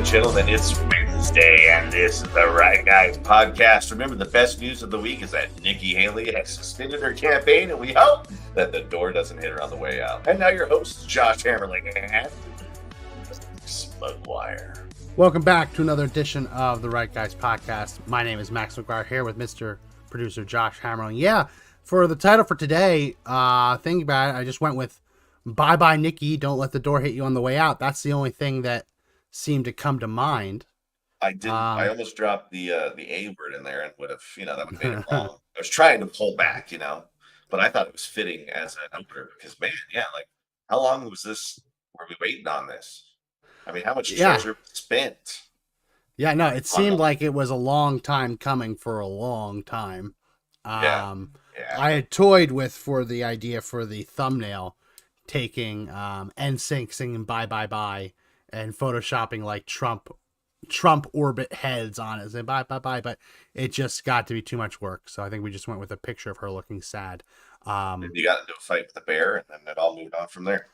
and gentlemen, it's Wednesday, and this is the Right Guys podcast. Remember, the best news of the week is that Nikki Haley has suspended her campaign, and we hope that the door doesn't hit her on the way out. And now your hosts, Josh Hammerling and McGuire. Welcome back to another edition of the Right Guys podcast. My name is Max McGuire here with Mr. Producer Josh Hammerling. Yeah, for the title for today, think about it, I just went with Bye Bye Nikki, Don't Let the Door Hit You on the Way Out. That's the only thing that seemed to come to mind. I didn't. I almost dropped the A word in there and would have, that would have made it wrong. I was trying to pull back, but I thought it was fitting as an opener because, man, like, how long was this? Were we waiting on this? I mean, how much treasure spent? Yeah, no, it seemed like it was a long time coming for a long time. Yeah. I had toyed with for the idea for the thumbnail, taking NSYNC singing Bye Bye Bye and photoshopping like Trump orbit heads on it, saying bye bye bye, but it just got to be too much work, so I think we just went with a picture of her looking sad. And you got into a fight with the bear, and then it all moved on from there.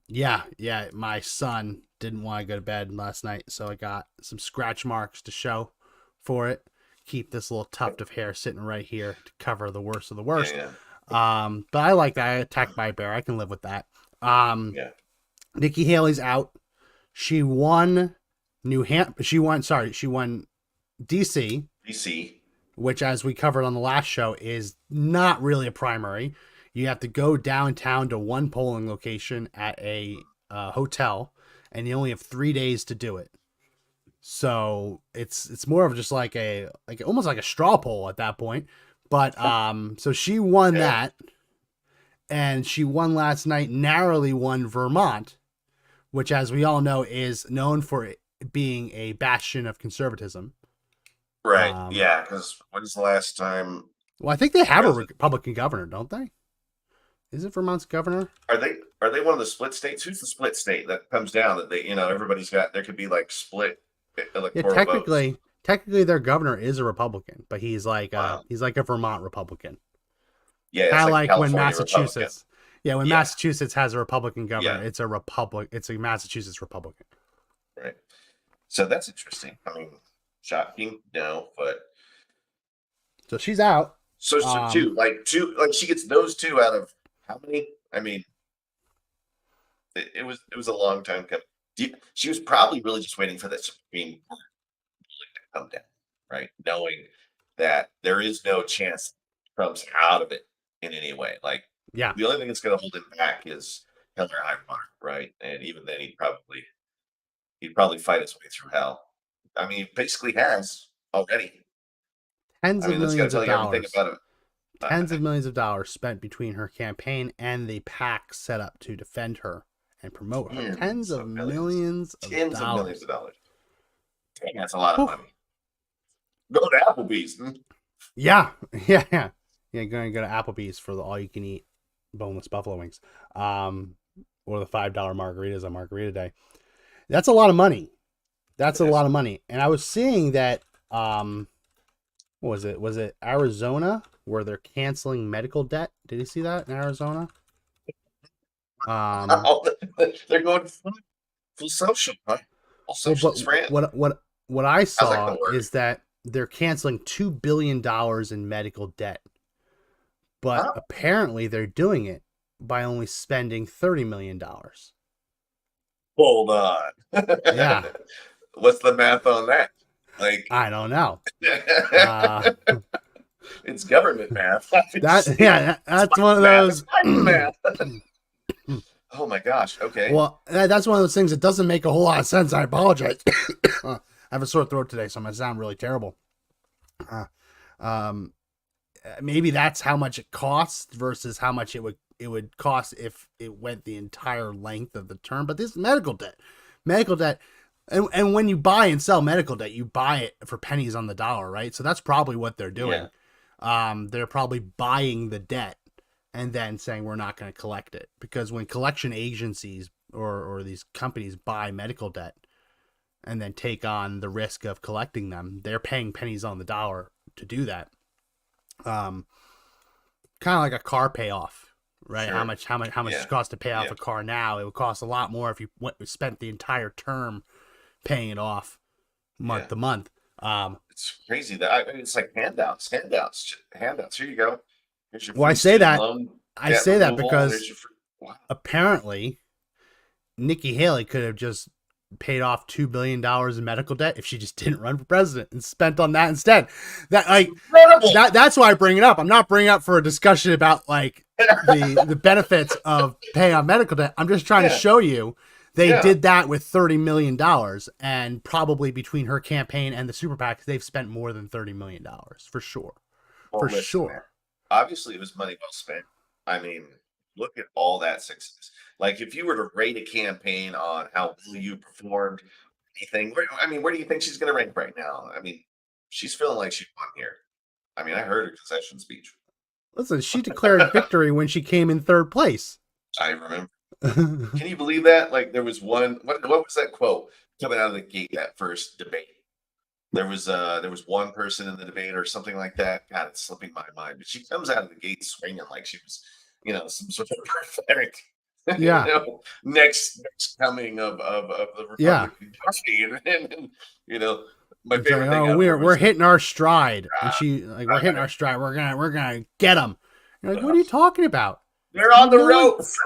Yeah, my son didn't want to go to bed last night, so I got some scratch marks to show for it. Keep this little tuft of hair sitting right here to cover the worst of the worst. Yeah. But I like that. I attacked by a bear. I can live with that. Nikki Haley's out. She won She won DC. DC. Which, as we covered on the last show, is not really a primary. You have to go downtown to one polling location at a hotel, and you only have 3 days to do it. So it's more of just like almost like a straw poll at that point. But so she won that, and she won last night, narrowly won Vermont, which, as we all know, is known for being a bastion of conservatism. Right. Yeah. Because when's the last time? Well, I think they have a Republican governor, don't they? Is it Vermont's governor? Are they one of the split states? Who's the split state that comes down that they, everybody's got? There could be like split electoral votes. Technically, their governor is a Republican, but he's like a Vermont Republican. Yeah, kind of like when California Massachusetts. Republican. Massachusetts has a Republican governor, it's a Massachusetts Republican. Right. So that's interesting. I mean, shocking, no, but so she's out. So two, she gets those two out of how many? I mean, it was a long time coming. She was probably really just waiting for the Supreme Court to come down, right? Knowing that there is no chance Trump's out of it in any way. Like, the only thing that's going to hold him back is hell or high water, right? And even then, he'd probably fight his way through hell. I mean, he basically has already. Tens of millions of dollars. Tens of millions millions of dollars spent between her campaign and the PAC set up to defend her and promote her. Tens of millions of dollars. Dang, that's a lot of money. Go to Applebee's. Yeah. Going to go to Applebee's for the all-you-can-eat boneless buffalo wings, or the $5 margaritas on Margarita Day. That's a lot of money. A lot of money. And I was seeing that, what was it? Was it Arizona where they're canceling medical debt? Did you see that in Arizona? They're going full social, right? What I saw is that they're canceling $2 billion in medical debt. But apparently they're doing it by only spending $30 million. Hold on. Yeah. What's the math on that? Like, I don't know. It's government math. That's one of those. Math. Oh my gosh. Okay. Well, that's one of those things that doesn't make a whole lot of sense. I apologize. I have a sore throat today, so I'm gonna sound really terrible. Maybe that's how much it costs versus how much it would cost if it went the entire length of the term. But this medical debt, and when you buy and sell medical debt, you buy it for pennies on the dollar, right? So that's probably what they're doing. Yeah. They're probably buying the debt and then saying we're not going to collect it, because when collection agencies or these companies buy medical debt and then take on the risk of collecting them, they're paying pennies on the dollar to do that. Kind of like a car payoff, right? Sure. How much does it cost to pay off a car now? It would cost a lot more if you spent the entire term paying it off month to month. It's crazy that I mean, it's like handouts. Here you go. Here's your Well, free student loan I debt say that removal. Here's because your free. Wow. apparently Nikki Haley could have just paid off $2 billion in medical debt if she just didn't run for president and spent on that instead. Incredible. That's why I bring it up. I'm not bringing it up for a discussion about like the benefits of paying off medical debt. I'm just trying to show you they did that with $30 million, and probably between her campaign and the super PAC, they've spent more than $30 million for sure. Well, listen, sure. Man. Obviously, it was money well spent. I mean, look at all that success. Like, if you were to rate a campaign on how well you performed, anything, where do you think she's going to rank right now? I mean, she's feeling like she won here. I mean, I heard her concession speech. Listen, she declared victory when she came in third place. I remember. Can you believe that? Like, there was one. What was that quote coming out of the gate that first debate? There was one person in the debate or something like that. God, it's slipping my mind. But she comes out of the gate swinging like she was, some sort of prophetic, next coming of the Republican Party, and my favorite thing. We're hitting our stride, and we're hitting our stride. We're gonna get them. You're like, what are you talking about? They're on the ropes.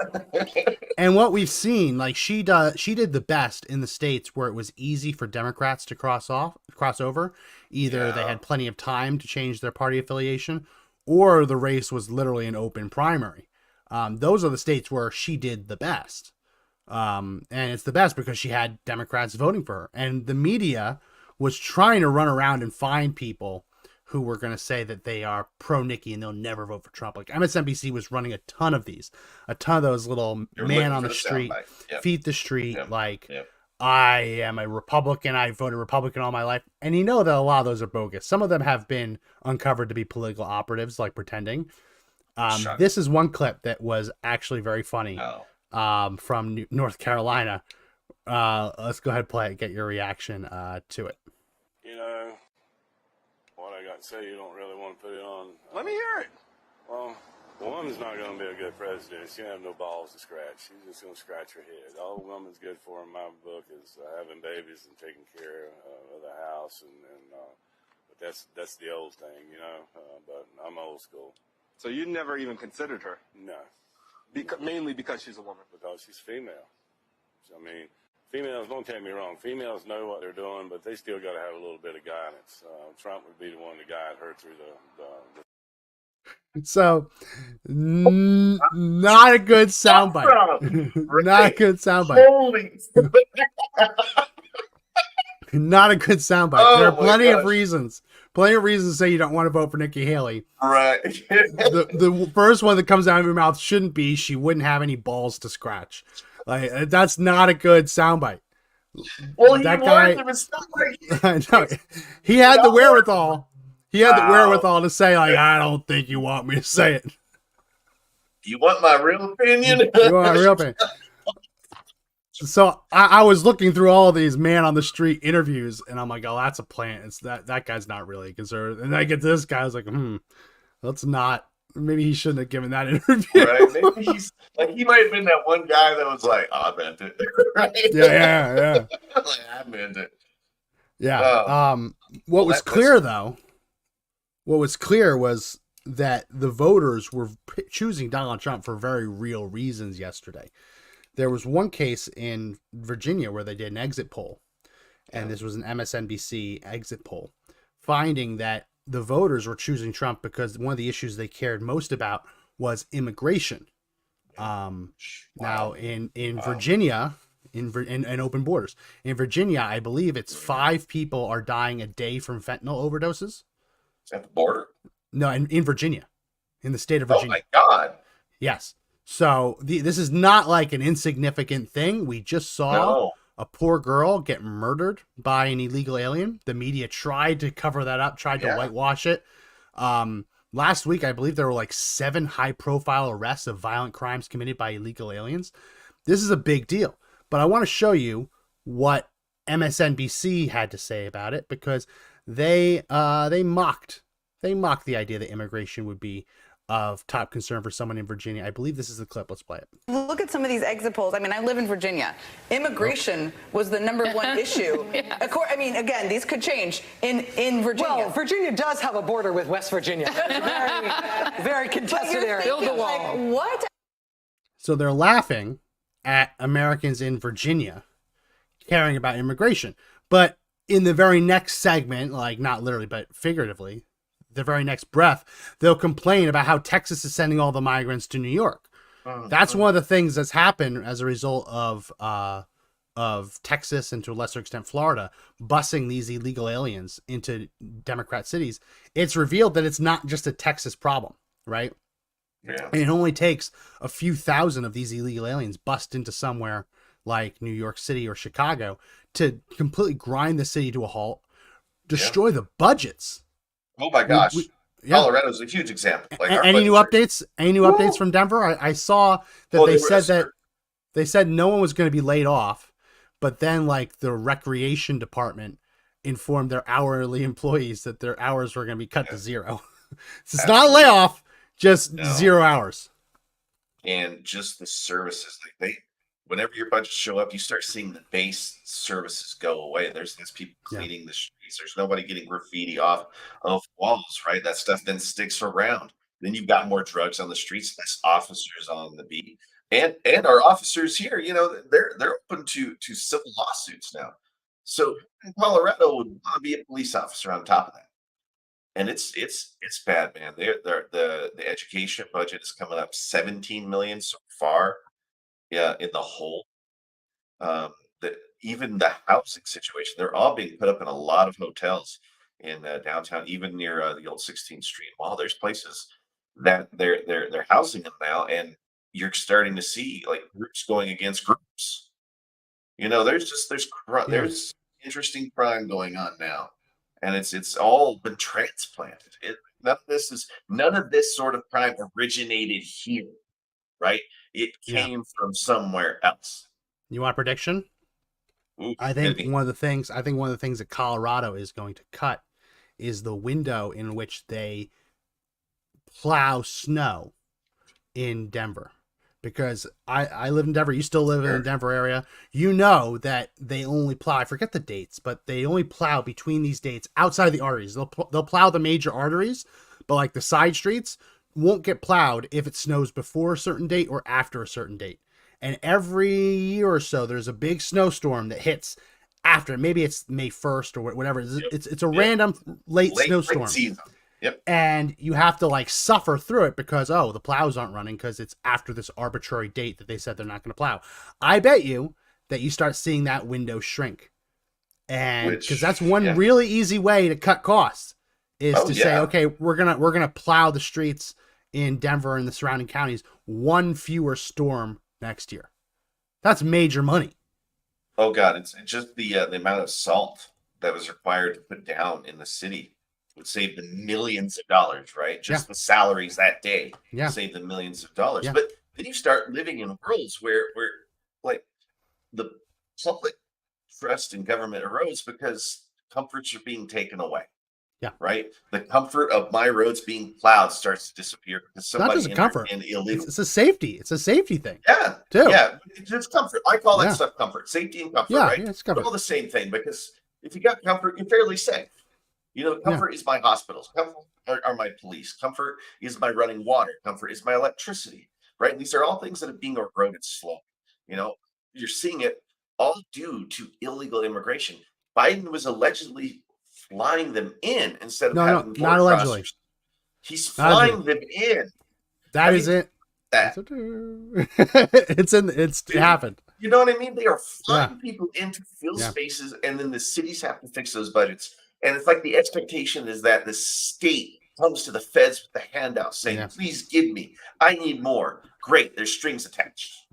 And what we've seen, like she did the best in the states where it was easy for Democrats to cross over. Either they had plenty of time to change their party affiliation, or the race was literally an open primary. Those are the states where she did the best. And it's the best because she had Democrats voting for her. And the media was trying to run around and find people who were going to say that they are pro Nikki and they'll never vote for Trump. Like MSNBC was running a ton of those little man on the street, feet the street. I am a Republican. I voted Republican all my life. And you know that a lot of those are bogus. Some of them have been uncovered to be political operatives, like pretending. This is one clip that was actually very funny from North Carolina. Let's go ahead and play it. Get your reaction to it. What I got to say, you don't really want to put it on. Let me hear it. Well, the woman's not going to be a good president. She don't have no balls to scratch. She's just going to scratch her head. All a woman's good for in my book is having babies and taking care of the house, but that's the old thing, but I'm old school. So you never even considered her? No. Mainly because she's a woman? Because she's female. I mean, females, don't take me wrong, females know what they're doing, but they still got to have a little bit of guidance. Trump would be the one to guide her through the So, not a good soundbite. Not a good soundbite. Not a good soundbite. There are plenty of reasons to say you don't want to vote for Nikki Haley. Right. The first one that comes out of your mouth shouldn't be she wouldn't have any balls to scratch. Like, that's not a good soundbite. Well, that guy, I know, he had the wherewithal. He had the wherewithal to say, like, I don't think you want me to say it. You want my real opinion? You want my real opinion? So I was looking through all of these man on the street interviews, and I'm like, oh, that's a plant. It's that guy's not really conservative. And then I get to this guy, I was like, let's not. Maybe he shouldn't have given that interview. Right? Maybe he's like, he might have been that one guy that was like, I meant it. Right? Yeah. Like, I meant it. Yeah. What was clear was that the voters were choosing Donald Trump for very real reasons yesterday. There was one case in Virginia where they did an exit poll, and this was an MSNBC exit poll, finding that the voters were choosing Trump because one of the issues they cared most about was immigration. Now in Virginia, in open borders, in Virginia, I believe it's 5 people are dying a day from fentanyl overdoses. At the border? No, in Virginia, in the state of Virginia. Oh my God. Yes. So this is not like an insignificant thing. We just saw a poor girl get murdered by an illegal alien. The media tried to cover that up, tried to whitewash it. Last week, I believe there were like 7 high-profile arrests of violent crimes committed by illegal aliens. This is a big deal. But I want to show you what MSNBC had to say about it, because they mocked the idea that immigration would be of top concern for someone in Virginia. I believe this is the clip. Let's play it. Look at some of these exit polls. I mean, I live in Virginia. Immigration was the number one issue. I mean, again, these could change in Virginia. Well, Virginia does have a border with West Virginia. Very, very contested area. Build a wall. Like, what? So they're laughing at Americans in Virginia caring about immigration. But in the very next segment, like not literally, but figuratively, the very next breath, they'll complain about how Texas is sending all the migrants to New York. That's one of the things that's happened as a result of Texas and to a lesser extent Florida busing these illegal aliens into Democrat cities. It's revealed that it's not just a Texas problem, right? Yeah. And it only takes a few thousand of these illegal aliens bust into somewhere like New York City or Chicago to completely grind the city to a halt, destroy the budgets. Oh my gosh. Yeah. Colorado's a huge example. Like Any new updates? Any new updates from Denver? I saw that they said no one was going to be laid off, but then like the recreation department informed their hourly employees that their hours were going to be cut to zero. So it's not a layoff, just 0 hours. And just the services, like whenever your budgets show up, you start seeing the base services go away. There's people cleaning the streets. There's nobody getting graffiti off of walls, right? That stuff then sticks around. Then you've got more drugs on the streets, less officers on the beat. And our officers here, you know, they're open to civil lawsuits now. So in Colorado would want to be a police officer on top of that. And it's bad, man. The education budget is coming up 17 million so far. Yeah, in the whole, even the housing situation, they're all being put up in a lot of hotels in downtown, even near the old 16th Street Mall. There's places that they're housing them now, and you're starting to see like groups going against groups. You know, there's interesting crime going on now, and it's all been transplanted. None of this sort of crime originated here, right? It came from somewhere else. You want a prediction? Ooh, I think one of the things that Colorado is going to cut is the window in which they plow snow in Denver. Because I live in Denver. You still live in the Denver area. You know that they only plow, I forget the dates, but they only plow between these dates outside of the arteries. They'll plow the major arteries, but like the side streets won't get plowed if it snows before a certain date or after a certain date. And every year or so, there's a big snowstorm that hits after. Maybe it's May 1st or whatever. It's a random late snowstorm. Late season. Yep. And you have to like suffer through it because, the plows aren't running because it's after this arbitrary date that they said they're not going to plow. I bet you that you start seeing that window shrink. And because that's one really easy way to cut costs is say, okay, we're gonna plow the streets in Denver and the surrounding counties, one fewer storm next year. That's major money. Oh God, it's just the amount of salt that was required to put down in the city would save them millions of dollars, right? Just the salaries that day save them millions of dollars. Yeah. But then you start living in worlds where like the public trust in government erodes because comforts are being taken away. Yeah. Right. The comfort of my roads being plowed starts to disappear because somebody not just a comfort. in illegal. It's a safety. It's a safety thing. Yeah. Too. Yeah. It's just comfort. I call that stuff comfort. Safety and comfort. Yeah. Right. Yeah, it's comfort. They're all the same thing because if you got comfort, you're fairly safe. You know, comfort is my hospitals. Comfort are my police. Comfort is my running water. Comfort is my electricity. Right. And these are all things that are being eroded slowly. You know, you're seeing it all due to illegal immigration. Biden was allegedly flying them in instead of having not allegedly. Crossers. He's flying them in. That is it. It happened. You know what I mean? They are flying people in to fill spaces, and then the cities have to fix those budgets. And it's like the expectation is that the state comes to the feds with the handout saying, please give me, I need more. Great, there's strings attached.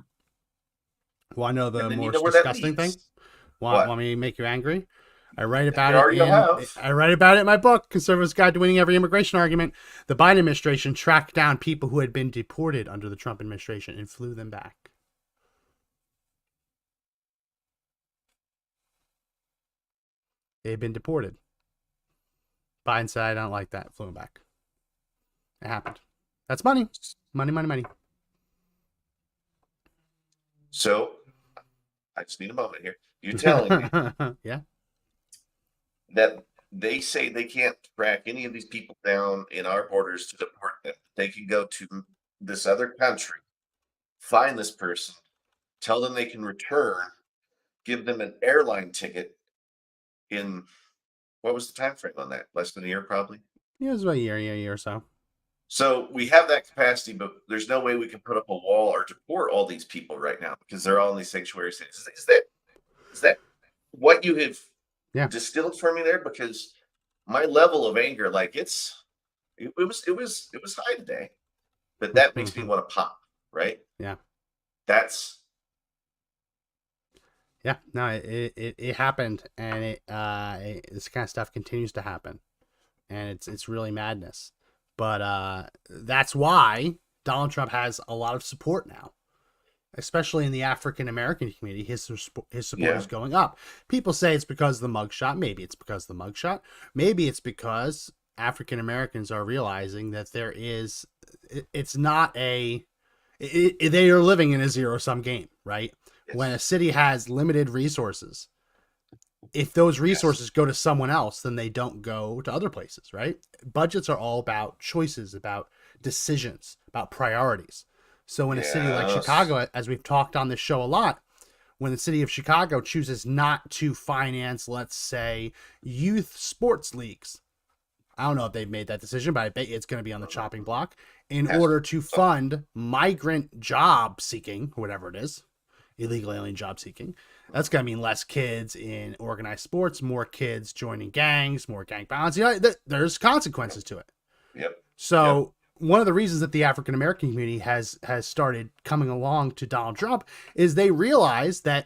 Well, I know the most disgusting thing. Want me to make you angry? I write about it in my book, Conservatives' Guide to Winning Every Immigration Argument. The Biden administration tracked down people who had been deported under the Trump administration and flew them back. They had been deported. Biden said, I don't like that. Flew them back. It happened. That's money. Money. So I just need a moment here. You're telling me Yeah. that they say they can't track any of these people down in our borders to deport them. They can go to this other country, find this person, tell them they can return, give them an airline ticket in what was the time frame on that? Less than a year, probably. Yeah, it was about a year or so. So we have that capacity, but there's no way we can put up a wall or deport all these people right now because they're all in these sanctuary cities. Is that what you have Yeah. distilled for me there? Because my level of anger, like it was high today, but that makes me want to pop, right? Yeah. That's Yeah, no, it happened, and this kind of stuff continues to happen, and it's really madness. But that's why Donald Trump has a lot of support now, especially in the African American community. His support is going up. People say it's because of the mugshot. Maybe it's because of the mugshot. Maybe it's because African Americans are realizing that it's not they are living in a zero-sum game, right? When a city has limited resources, if those resources go to someone else, then they don't go to other places, right? Budgets are all about choices, about decisions, about priorities. So in a city like Chicago, as we've talked on this show a lot, when the city of Chicago chooses not to finance, let's say, youth sports leagues, I don't know if they've made that decision, but I bet it's going to be on the chopping block in order to fund migrant job seeking, whatever it is, illegal alien job seeking. That's going to mean less kids in organized sports, more kids joining gangs, more gang violence. There's consequences to it. Yep. So one of the reasons that the African American community has started coming along to Donald Trump is they realize that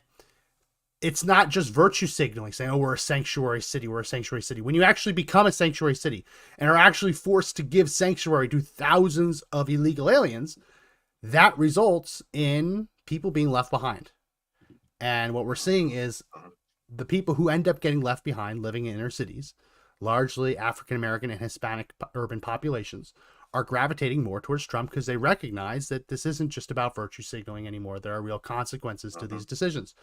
it's not just virtue signaling, saying, oh, we're a sanctuary city. When you actually become a sanctuary city and are actually forced to give sanctuary to thousands of illegal aliens, that results in people being left behind. And what we're seeing is the people who end up getting left behind living in inner cities, largely African American and Hispanic urban populations, are gravitating more towards Trump because they recognize that this isn't just about virtue signaling anymore. There are real consequences to these decisions.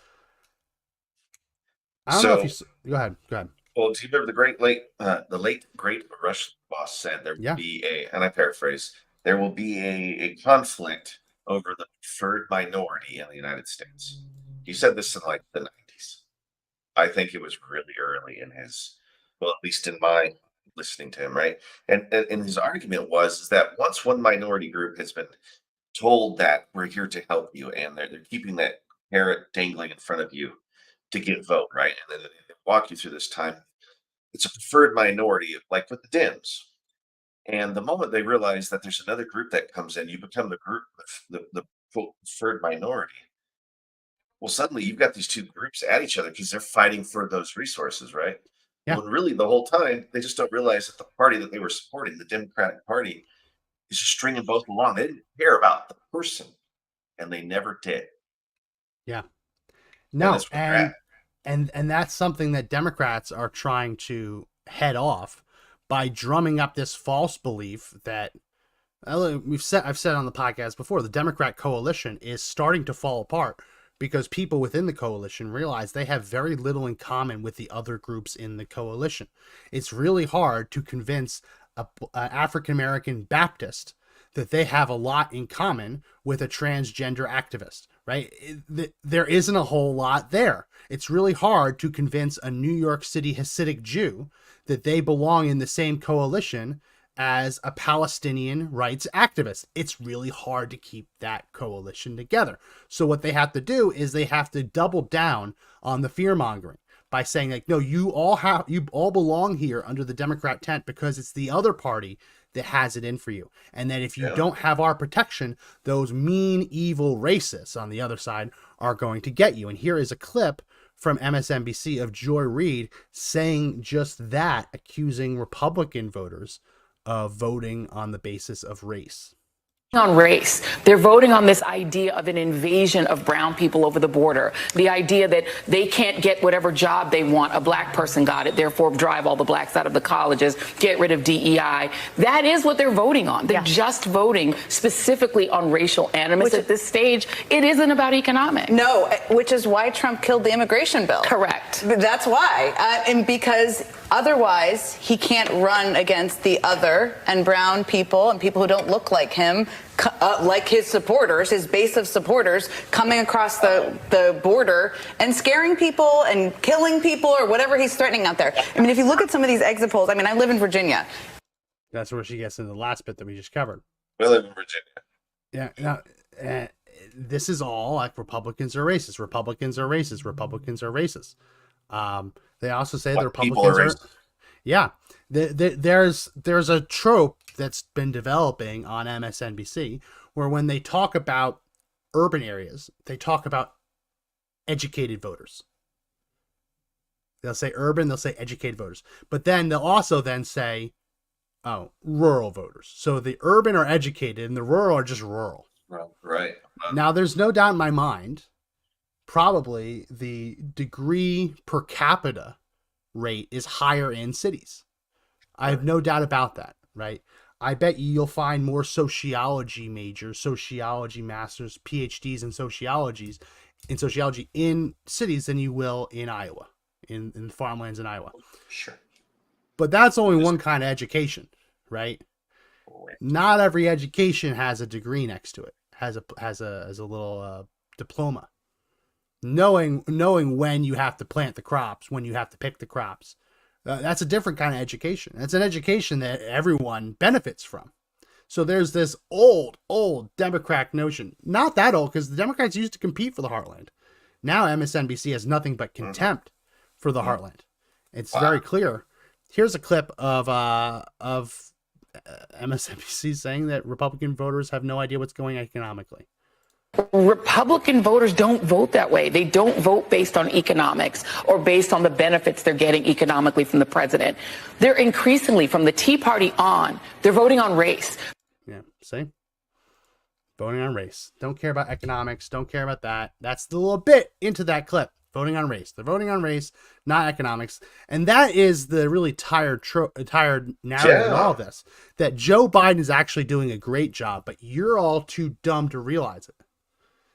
I don't know if you go ahead. Well, do you remember the late great Rush Limbaugh said there will be and I paraphrase, there will be a conflict over the preferred minority in the United States. He said this in like the 90s. I think it was really early in his, well, at least in my listening to him, right? And his argument is that once one minority group has been told that we're here to help you, and they're keeping that carrot dangling in front of you to get a vote, right? And then they walk you through this time. It's a preferred minority, like with the Dems. And the moment they realize that there's another group that comes in, you become the group, the quote, preferred minority. Well, suddenly you've got these two groups at each other because they're fighting for those resources, right? Yeah. When really the whole time they just don't realize that the party that they were supporting, the Democratic Party, is just stringing both along. They didn't care about the person, and they never did. Yeah. No, and that's something that Democrats are trying to head off by drumming up this false belief that I've said on the podcast before, the Democrat coalition is starting to fall apart because people within the coalition realize they have very little in common with the other groups in the coalition. It's really hard to convince an African-American Baptist that they have a lot in common with a transgender activist, right? There isn't a whole lot there. It's really hard to convince a New York City Hasidic Jew that they belong in the same coalition as a Palestinian rights activist. It's really hard to keep that coalition together. So what they have to do is they have to double down on the fear mongering by saying, like, no, you all belong here under the Democrat tent because it's the other party that has it in for you. And that if you don't have our protection, those mean, evil racists on the other side are going to get you. And here is a clip from MSNBC of Joy Reid saying just that, accusing Republican voters of voting on the basis of race. on race. They're voting on this idea of an invasion of brown people over the border. The idea that they can't get whatever job they want. A black person got it, therefore drive all the blacks out of the colleges, get rid of DEI. That is what they're voting on. They're just voting specifically on racial animus at this stage. It isn't about economics. No, which is why Trump killed the immigration bill. Correct. That's why. And because otherwise he can't run against the other and brown people and people who don't look like him, like his supporters, his base of supporters, coming across the border and scaring people and killing people or whatever he's threatening out there. I mean, if you look at some of these exit polls, I mean, I live in Virginia. That's where she gets in the last bit that we just covered. We live in Virginia. Yeah. Now, this is all like Republicans are racist. Republicans are racist. Republicans are racist. They also say the Republicans are. Yeah. There's a trope that's been developing on MSNBC where when they talk about urban areas, they talk about educated voters. They'll say urban, they'll say educated voters. But then they'll also then say, oh, rural voters. So the urban are educated and the rural are just rural. Right. Now, there's no doubt in my mind, probably the degree per capita rate is higher in cities. I have no doubt about that, right? I bet you'll find more sociology majors, sociology masters, PhDs in sociology in cities than you will in Iowa, in farmlands in Iowa. Sure. But that's only one kind of education, right? Not every education has a degree next to it, has a little diploma. Knowing when you have to plant the crops, when you have to pick the crops. That's a different kind of education. That's an education that everyone benefits from. So there's this old Democrat notion. Not that old, because the Democrats used to compete for the heartland. Now MSNBC has nothing but contempt for the heartland. It's very clear. Here's a clip of MSNBC saying that Republican voters have no idea what's going on economically. Republican voters don't vote that way. They don't vote based on economics or based on the benefits they're getting economically from the president. They're increasingly, from the Tea Party on, they're voting on race. Yeah, see? Voting on race. Don't care about economics. Don't care about that. That's the little bit into that clip. Voting on race. They're voting on race, not economics. And that is the really tired narrative in all of this. That Joe Biden is actually doing a great job, but you're all too dumb to realize it.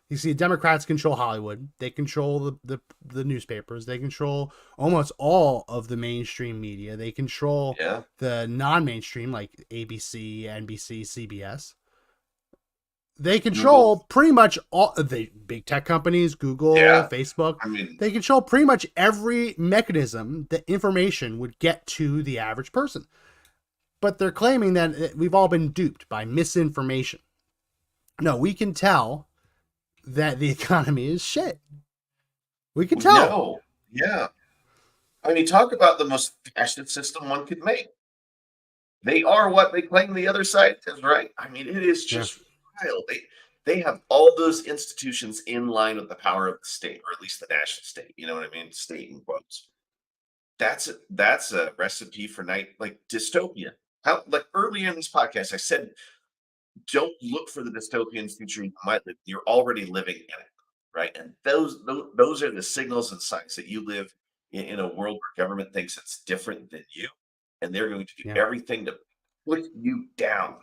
You see, Democrats control Hollywood. They control the newspapers. They control almost all of the mainstream media. They control the non-mainstream, like ABC, NBC, CBS. They control pretty much all the big tech companies, Google, Facebook. I mean, they control pretty much every mechanism that information would get to the average person. But they're claiming that we've all been duped by misinformation. No, we can tell that the economy is shit. We can tell. No. Yeah. I mean, talk about the most fascist system one could make. They are what they claim the other side is, right? I mean, it is just wild. They have all those institutions in line with the power of the state, or at least the national state. You know what I mean? State in quotes. That's a recipe for dystopian. Like earlier in this podcast, I said, don't look for the dystopian future you might live. You're already living in it, right? And those are the signals and signs that you live in a world where government thinks it's different than you, and they're going to do everything to put you down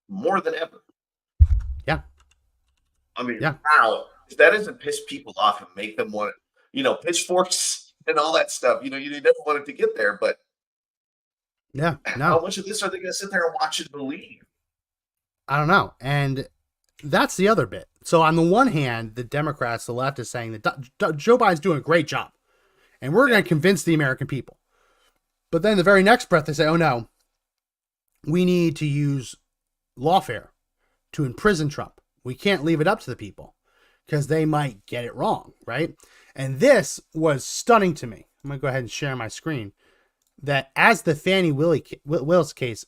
more than ever. Yeah. I mean, wow. If that doesn't piss people off and make them want, pitchforks and all that stuff, you never wanted to get there, but how much of this are they going to sit there and watch and believe? I don't know. And that's the other bit. So on the one hand, the Democrats, the left, is saying that Joe Biden's doing a great job and we're going to convince the American people. But then the very next breath, they say, oh no, we need to use lawfare to imprison Trump. We can't leave it up to the people because they might get it wrong, right? And this was stunning to me. I'm going to go ahead and share my screen. That as the Fannie Willis case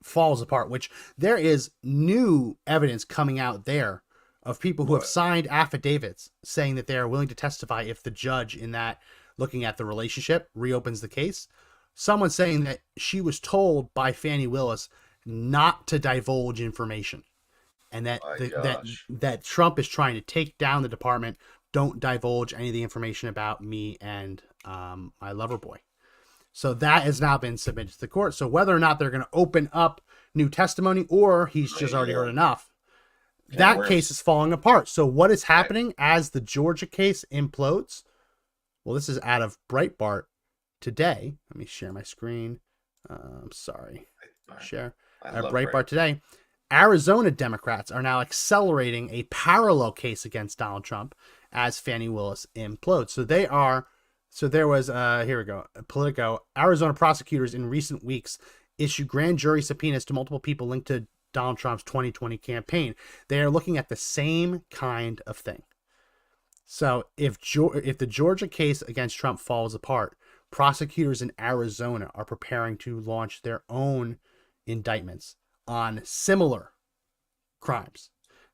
falls apart, which there is new evidence coming out there of people who have signed affidavits saying that they are willing to testify if the judge in that, looking at the relationship, reopens the case. Someone saying that she was told by Fannie Willis not to divulge information. and that My that gosh. that Trump is trying to take down the department. Don't divulge any of the information about me and my lover boy. So that has now been submitted to the court. So whether or not they're going to open up new testimony or he's just already heard enough, that case is falling apart. So what is happening as the Georgia case implodes? Well, this is out of Breitbart today. Let me share my screen. I'm sorry. Share. Breitbart today. Arizona Democrats are now accelerating a parallel case against Donald Trump as Fani Willis implodes. So they are. So there was, here we go, Politico. Arizona prosecutors in recent weeks issued grand jury subpoenas to multiple people linked to Donald Trump's 2020 campaign. They are looking at the same kind of thing. So if the Georgia case against Trump falls apart, prosecutors in Arizona are preparing to launch their own indictments on similar crimes.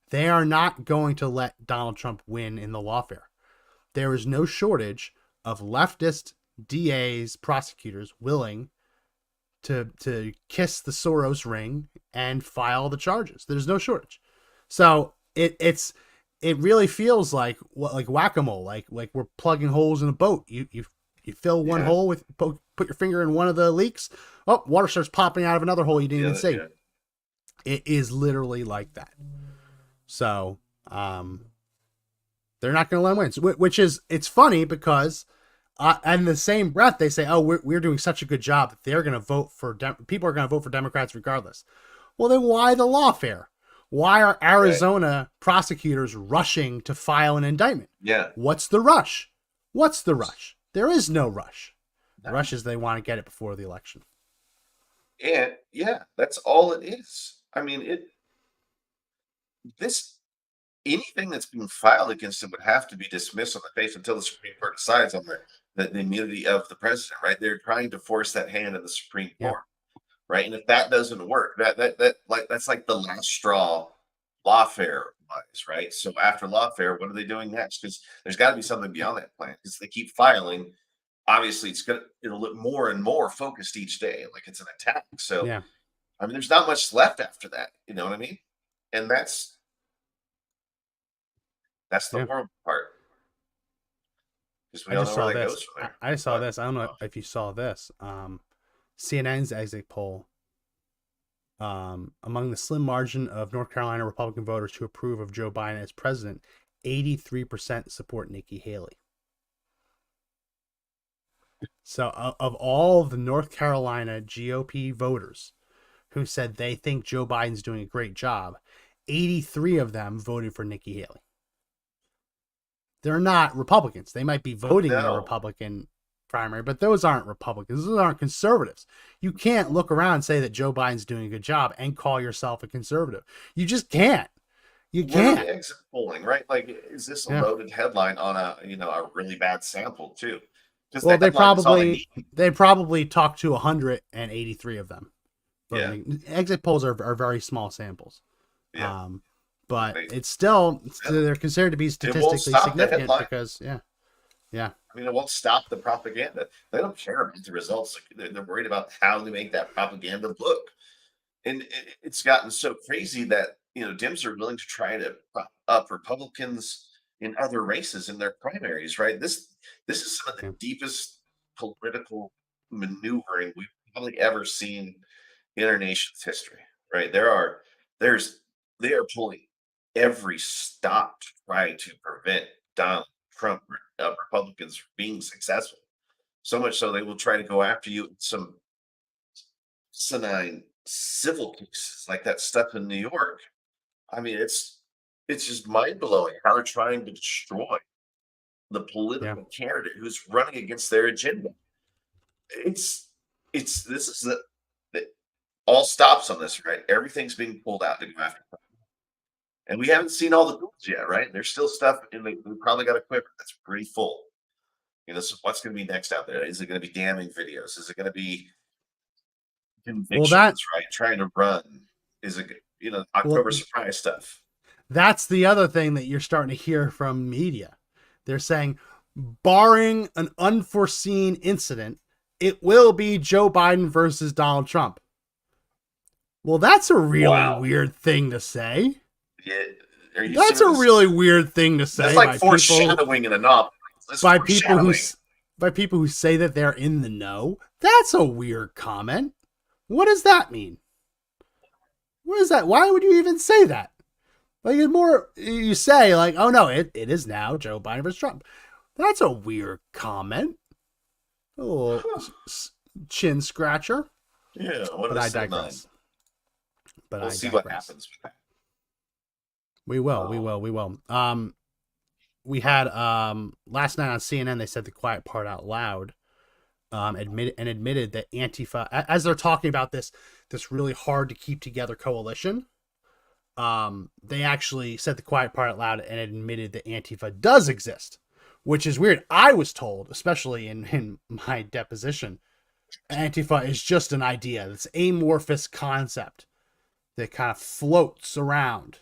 They are not going to let Donald Trump win in the lawfare. There is no shortage of leftist DAs, prosecutors willing to kiss the Soros ring and file the charges. There's no shortage. So it really feels like whack-a-mole, like we're plugging holes in a boat. You fill one hole with put your finger in one of the leaks. Oh, water starts popping out of another hole you didn't even see. Yeah. It is literally like that. So they're not going to let him win. Which is, it's funny because in the same breath they say, oh, we're doing such a good job that they're going to vote for people are going to vote for Democrats regardless. Well, then why the lawfare? Why are Arizona prosecutors rushing to file an indictment? Yeah. What's the rush? What's the rush? There is no rush. The rush is they want to get it before the election. And yeah, that's all it is. I mean, anything that's being filed against him would have to be dismissed on the face until the Supreme Court decides on the immunity of the president, right? They're trying to force that hand of the Supreme Court, right? And if that doesn't work, that's like the last straw lawfare wise, right? So after lawfare, what are they doing next? Because there's got to be something beyond that plan. Because they keep filing, obviously it'll look more and more focused each day, like it's an attack. So yeah. I mean, there's not much left after that. You know what I mean? And that's the horrible part. Because we all know where that goes from there. I saw this. I don't know if you saw this. CNN's exit poll. Among the slim margin of North Carolina Republican voters who approve of Joe Biden as president, 83% support Nikki Haley. So of all the North Carolina GOP voters who said they think Joe Biden's doing a great job, 83 of them voted for Nikki Haley. They're not Republicans. They might be voting in a Republican primary, but those aren't Republicans. Those aren't conservatives. You can't look around and say that Joe Biden's doing a good job and call yourself a conservative. You just can't. You can't. The exit polling, right? Like, is this a loaded headline on a really bad sample too? Well, they probably talked to 183 of them. Yeah. Exit polls are very small samples. Yeah. But it's still, they're considered to be statistically significant because, yeah. I mean, it won't stop the propaganda. They don't care about the results. They're worried about how to make that propaganda look. And it's gotten so crazy that, Dems are willing to try to prop up Republicans in other races in their primaries, right? This is some of the deepest political maneuvering we've probably ever seen in our nation's history, right? They are pulling every stop to try to prevent Donald Trump Republicans from being successful. So much so they will try to go after you in some asinine civil cases like that stuff in New York. I mean, it's just mind blowing how they're trying to destroy the political candidate who's running against their agenda. All stops on this, right? Everything's being pulled out to go after them. And we haven't seen all the tools yet, right? There's still stuff we probably got a quiver that's pretty full. So what's going to be next out there? Is it going to be damning videos? Is it going to be convictions, right? Trying to run? Is it, October surprise stuff? That's the other thing that you're starting to hear from media. They're saying, barring an unforeseen incident, it will be Joe Biden versus Donald Trump. Well, that's a really weird thing to say. Are you That's a serious? really weird thing to say. That's like by people, foreshadowing in a novel. That's by people who foreshadowing. by people who say that they're in the know. That's a weird comment. What does that mean? What is that? Why would you even say that? Like, it's more, you say, like, oh no, it is now Joe Biden versus Trump. That's a weird comment. A little chin scratcher. Yeah, what But a I sin digress. But We'll I see digress. what happens with that. We will. We had last night on CNN, they said the quiet part out loud. Admitted that Antifa, as they're talking about this really hard to keep together coalition, they actually said the quiet part out loud and admitted that Antifa does exist, which is weird. I was told, especially in my deposition, Antifa is just an idea. It's amorphous concept that kind of floats around.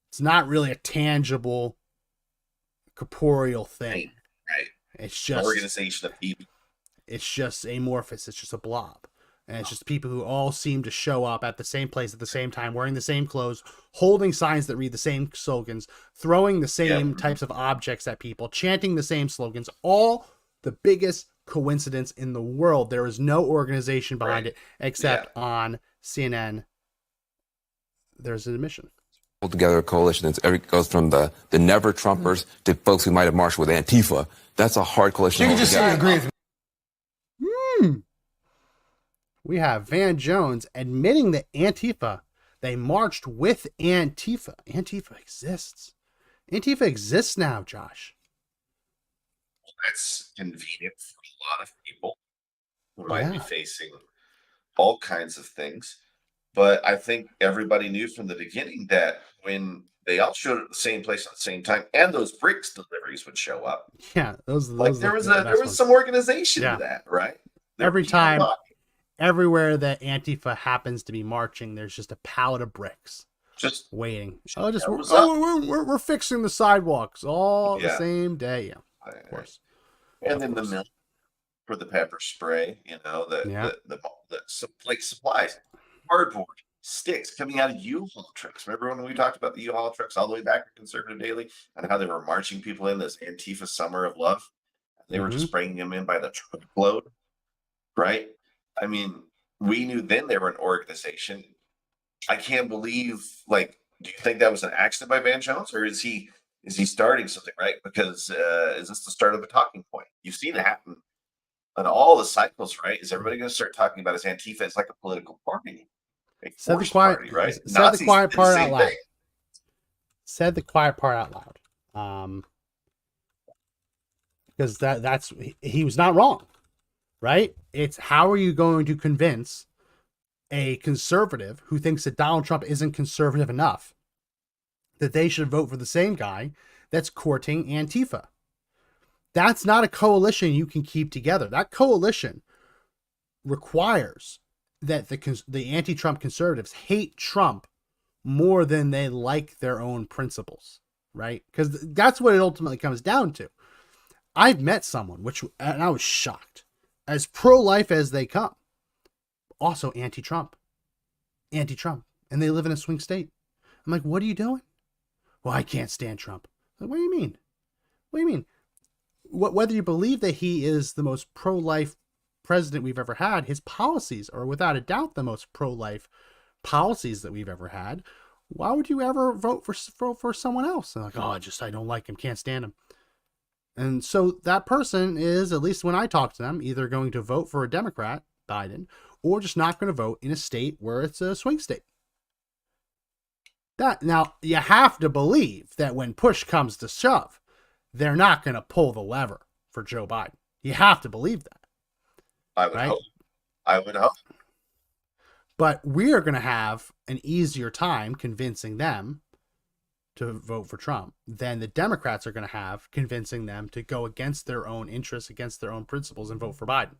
It's not really a tangible, corporeal thing. Right. It's An just organization of people. it's just amorphous. It's just a blob. And it's just people who all seem to show up at the same place at the same time, wearing the same clothes, holding signs that read the same slogans, throwing the same types of objects at people, chanting the same slogans. All the biggest coincidence in the world. There is no organization behind it except on CNN. There's an admission. Pull together a coalition that goes from the never Trumpers to folks who might have marched with Antifa. That's a hard coalition. You can just say you agree with me. We have Van Jones admitting that Antifa, they marched with Antifa. Antifa exists. Antifa exists now, Josh. That's convenient for a lot of people who might be facing all kinds of things. But I think everybody knew from the beginning that when they all showed up at the same place at the same time, and those bricks deliveries would show up. Yeah, those there was some organization to that, right? Every time, everywhere that Antifa happens to be marching, there's just a pallet of bricks just waiting. We're fixing the sidewalks all the same day. Yeah, of course. And then the milk for the pepper spray, the supplies, cardboard, sticks coming out of U-Haul trucks. Remember when we talked about the U-Haul trucks all the way back to Conservative Daily and how they were marching people in this Antifa Summer of Love? They were just bringing them in by the truckload, right? I mean, we knew then they were an organization. I can't believe, do you think that was an accident by Van Jones, or is he starting something, right? Because is this the start of a talking point? You've seen it happen in all the cycles, right? Is everybody going to start talking about as Antifa as like a political party? Said the quiet party, right? Said the quiet part out loud. Thing. Said the quiet part out loud. Because that's he was not wrong, right? It's how are you going to convince a conservative who thinks that Donald Trump isn't conservative enough that they should vote for the same guy that's courting Antifa? That's not a coalition you can keep together. That coalition requires that the anti-Trump conservatives hate Trump more than they like their own principles, right? Because that's what it ultimately comes down to. I've met someone, and I was shocked, as pro-life as they come, also anti-Trump, and they live in a swing state. I'm like, what are you doing? Well, I can't stand Trump. Like, what do you mean? What do you mean? Whether you believe that he is the most pro-life president we've ever had, his policies are without a doubt the most pro-life policies that we've ever had. Why would you ever vote for someone else? And like, I don't like him, can't stand him. And so that person is, at least when I talk to them, either going to vote for a Democrat, Biden, or just not going to vote in a state where it's a swing state. Now, you have to believe that when push comes to shove, they're not going to pull the lever for Joe Biden. You have to believe that. I would hope. But we are going to have an easier time convincing them to vote for Trump than the Democrats are going to have convincing them to go against their own interests, against their own principles, and vote for Biden.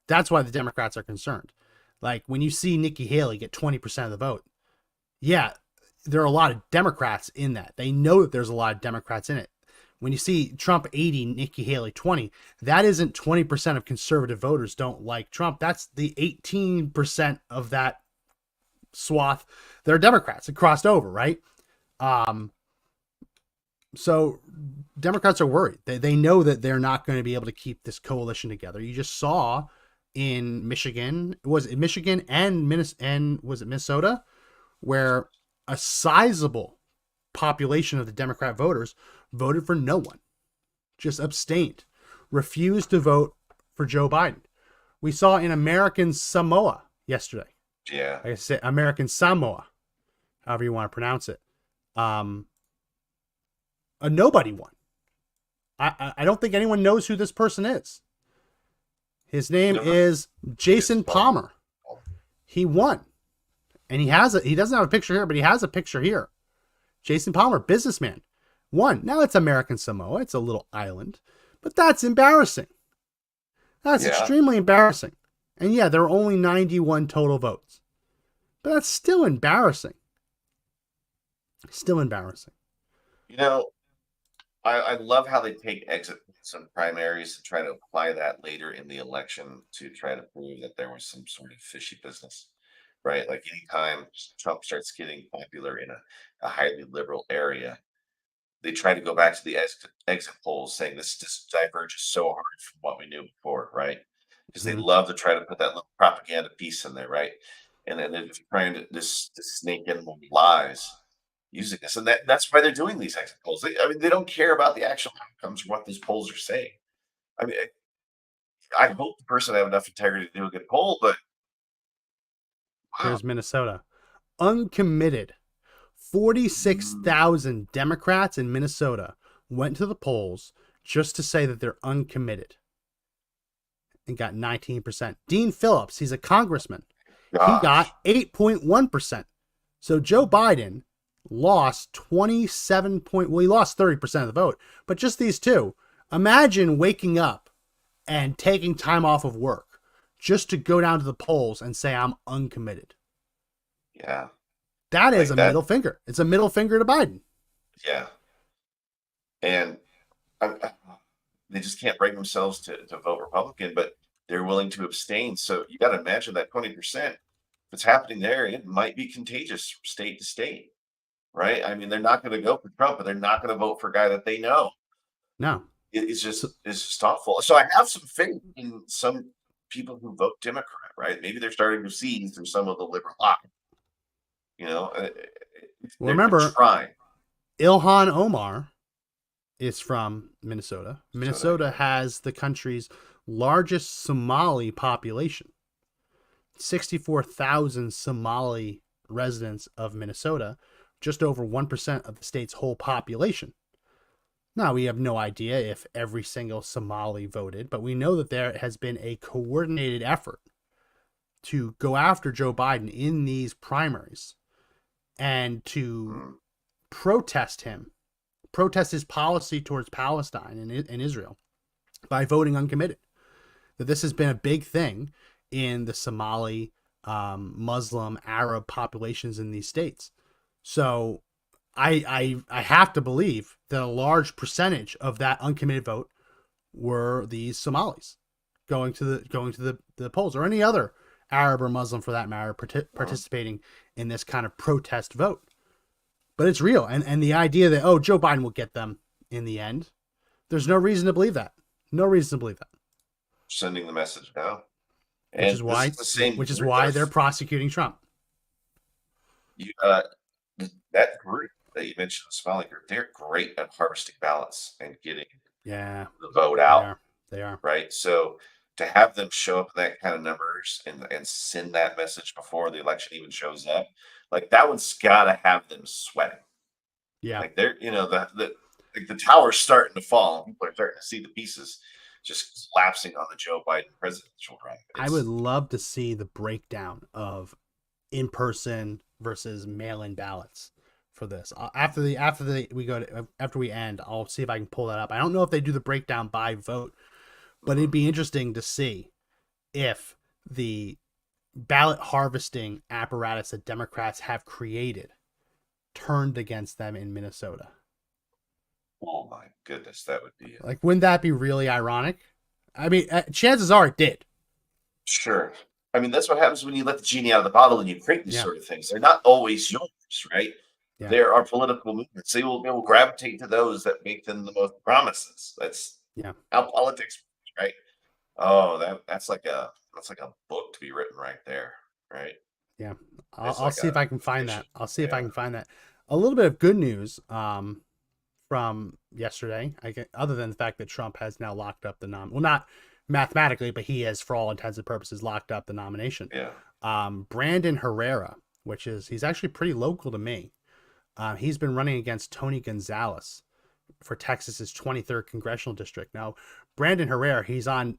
That's why the Democrats are concerned. Like when you see Nikki Haley get 20% of the vote, yeah, there are a lot of Democrats in that. They know that there's a lot of Democrats in it. When you see Trump 80, Nikki Haley 20, that isn't 20% of conservative voters don't like Trump. That's the 18% of that swath that are Democrats. It crossed over, right? So Democrats are worried. They know that they're not going to be able to keep this coalition together. You just saw in Michigan, was it Michigan and was it Minnesota, where a sizable population of the Democrat voters voted for no one, just abstained, refused to vote for Joe Biden. We saw in American Samoa yesterday. Yeah. Like I said, American Samoa, however you want to pronounce it. A nobody won. I don't think anyone knows who this person is. His name is Jason Palmer. He won. And he doesn't have a picture here, but he has a picture here. Jason Palmer, businessman, won. Now it's American Samoa. It's a little island, but that's embarrassing. That's extremely embarrassing. And yeah, there are only 91 total votes, but that's still embarrassing. Still embarrassing. You know, I love how they take exit polls and primaries and try to apply that later in the election to try to prove that there was some sort of fishy business, right? Like anytime Trump starts getting popular in a highly liberal area, they try to go back to the exit polls saying this just diverges so hard from what we knew before, right? Because they love to try to put that little propaganda piece in there, right? And then they're trying to just snake in more lies using this, and that's why they're doing these exit polls. They don't care about the actual outcomes or what these polls are saying. I mean, I hope the person have enough integrity to do a good poll, but wow. Here's Minnesota. Uncommitted. 46,000 Democrats in Minnesota went to the polls just to say that they're uncommitted and got 19%. Dean Phillips, he's a congressman. Gosh. He got 8.1%. So Joe Biden lost he lost 30% of the vote, but just these two. Imagine waking up and taking time off of work just to go down to the polls and say I'm uncommitted. Yeah. That is middle finger. It's a middle finger to Biden. Yeah. And they just can't bring themselves to vote Republican, but they're willing to abstain. So you got to imagine that 20%, if it's happening there, it might be contagious from state to state, right? I mean, they're not going to go for Trump, but they're not going to vote for a guy that they know. No. It's just awful. So I have some faith in some people who vote Democrat, right? Maybe they're starting to see through some of the liberal eye. You know, remember, trying. Ilhan Omar is from Minnesota. Minnesota has the country's largest Somali population. 64,000 Somali residents of Minnesota, just over 1% of the state's whole population. Now, we have no idea if every single Somali voted, but we know that there has been a coordinated effort to go after Joe Biden in these primaries and to protest his policy towards Palestine and Israel by voting uncommitted. That this has been a big thing in the Somali, Muslim, Arab populations in these states. So I have to believe that a large percentage of that uncommitted vote were these Somalis going to the polls, or any other Arab or Muslim for that matter, participating in this kind of protest vote. But it's real. And the idea that, Joe Biden will get them in the end, there's no reason to believe that. No reason to believe that. Sending the message now. Which is why they're prosecuting Trump. That group that you mentioned, the Somali group, they're great at harvesting ballots and getting the vote out. They are. Right. So to have them show up in that kind of numbers and send that message before the election even shows up, like that one's got to have them sweating. Yeah. Like they're, the tower's starting to fall. People are starting to see the pieces just collapsing on the Joe Biden presidential run. I would love to see the breakdown of in-person versus mail-in ballots for this. After we end, I'll see if I can pull that up. I don't know if they do the breakdown by vote, but it'd be interesting to see if the ballot harvesting apparatus that Democrats have created turned against them in Minnesota. Oh my goodness, that would be like, wouldn't that be really ironic? I mean, chances are it did. Sure. I mean, that's what happens when you let the genie out of the bottle and you create these sort of things. They're not always yours, right? Yeah. there are political movements. They will gravitate to those that make them the most promises. That's Yeah. how politics works, right? Oh, that's like a book to be written right there, right? Yeah. It's I'll like see if a I can find that. fiction. I'll see if I Yeah. can find that. A little bit of good news from yesterday, other than the fact that Trump has now locked up the well, not mathematically, but he has, for all intents and purposes, locked up the nomination. Yeah. Brandon Herrera, he's actually pretty local to me. He's been running against Tony Gonzalez for Texas's 23rd congressional district. Now, Brandon Herrera, he's on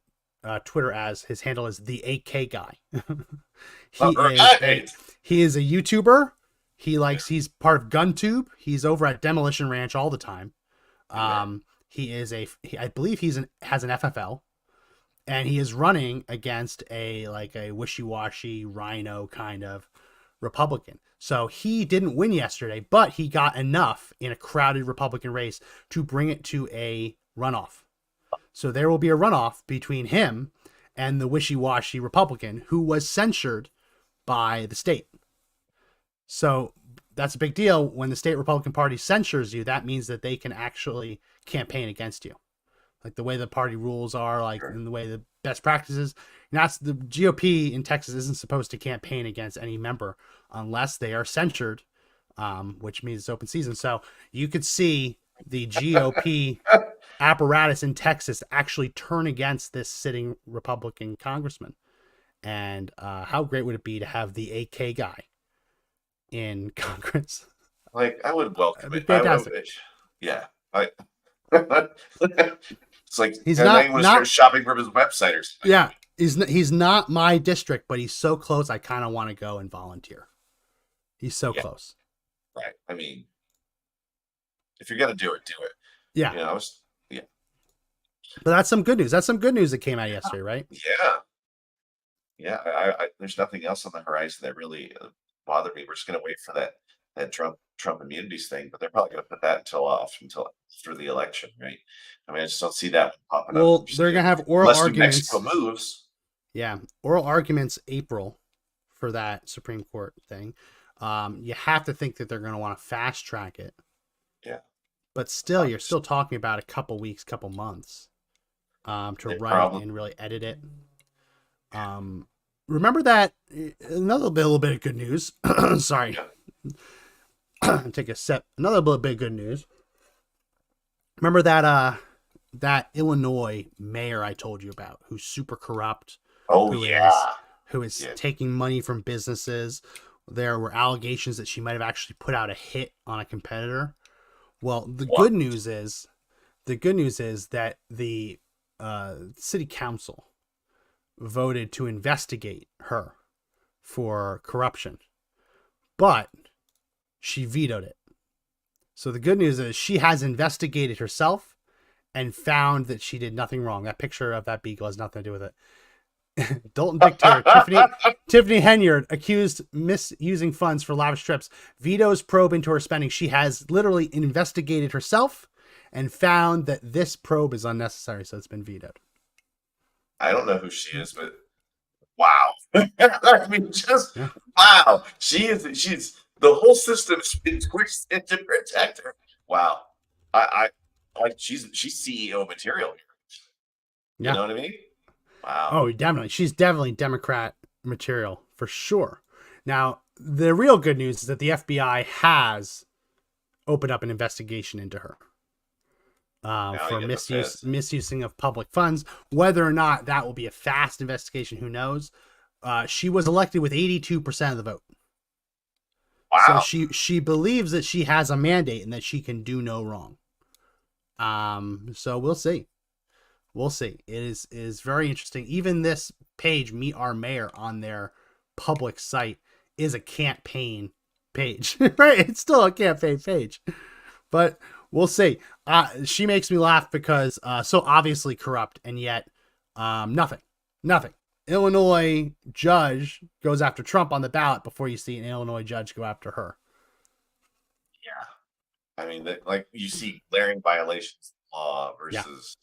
Twitter as his handle is the AK guy. He is a YouTuber. He's part of GunTube. He's over at Demolition Ranch all the time. I believe has an FFL, and he is running against a wishy-washy rhino kind of Republican. So he didn't win yesterday, but he got enough in a crowded Republican race to bring it to a runoff. So there will be a runoff between him and the wishy-washy Republican who was censured by the state. So that's a big deal. When the state Republican Party censures you, that means that they can actually campaign against you. Like the way the party rules are, in the way the best practices. That's the GOP in Texas isn't supposed to campaign against any member unless they are censured, which means it's open season. So you could see the GOP apparatus in Texas actually turn against this sitting Republican congressman. And how great would it be to have the AK guy in Congress? Like, I would welcome it. Fantastic. Yeah. It's like He's not start shopping from his website or something. Yeah, he's not my district, but he's so close. I kind of want to go and volunteer. He's so close. Right. I mean, if you're gonna do it, do it. Yeah. Yeah. But that's some good news. That's some good news that came out yesterday, right? Yeah. Yeah. I there's nothing else on the horizon that really bothered me. We're just gonna wait for that Trump immunities thing, but they're probably going to put that until after the election, right? I mean, I just don't see that popping up. Well, they're going to have oral arguments. New Mexico moves. Yeah, oral arguments April for that Supreme Court thing. You have to think that they're going to want to fast track it. Yeah, but still, you're still talking about a couple weeks, couple months to write and really edit it. Remember that another little bit of good news. Sorry. Yeah. Take a sip. Another little bit of good news. Remember that Illinois mayor I told you about, who's super corrupt? Who is taking money from businesses. There were allegations that she might have actually put out a hit on a competitor. Well, the good news is that the city council voted to investigate her for corruption, but she vetoed it. So the good news is she has investigated herself and found that she did nothing wrong. That picture of that beagle has nothing to do with it. Dalton Dictator, Tiffany Henyard, accused misusing funds for lavish trips, vetoes probe into her spending. She has literally investigated herself and found that this probe is unnecessary, so it's been vetoed. I don't know who she is, but wow. I mean, wow. She's the whole system's been squished into protect her. Wow. I like she's CEO material here. You know what I mean? Wow. Oh, definitely. She's definitely Democrat material for sure. Now, the real good news is that the FBI has opened up an investigation into her for misusing of public funds. Whether or not that will be a fast investigation, who knows? She was elected with 82% of the vote. Wow. So she believes that she has a mandate and that she can do no wrong. So we'll see. We'll see. It is very interesting. Even this page, Meet Our Mayor, on their public site is a campaign page, right? It's still a campaign page, but we'll see. She makes me laugh because so obviously corrupt, and yet nothing. Illinois judge goes after Trump on the ballot before you see an Illinois judge go after her. Yeah. I mean, like you see glaring violations of the law versus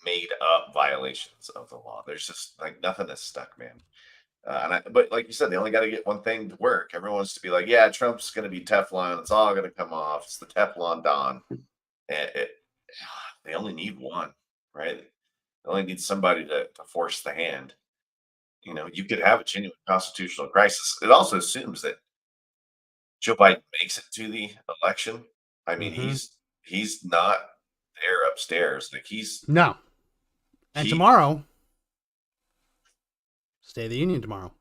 made up violations of the law. There's just like nothing that's stuck, man. But like you said, they only got to get one thing to work. Everyone wants to be like, yeah, Trump's going to be Teflon. It's all going to come off. It's the Teflon Don. And they only need one, right? They only need somebody to force the hand. You could have a genuine constitutional crisis. It also assumes that Joe Biden makes it to the election. I mean, he's not there upstairs. Like No. And tomorrow, State of the Union tomorrow.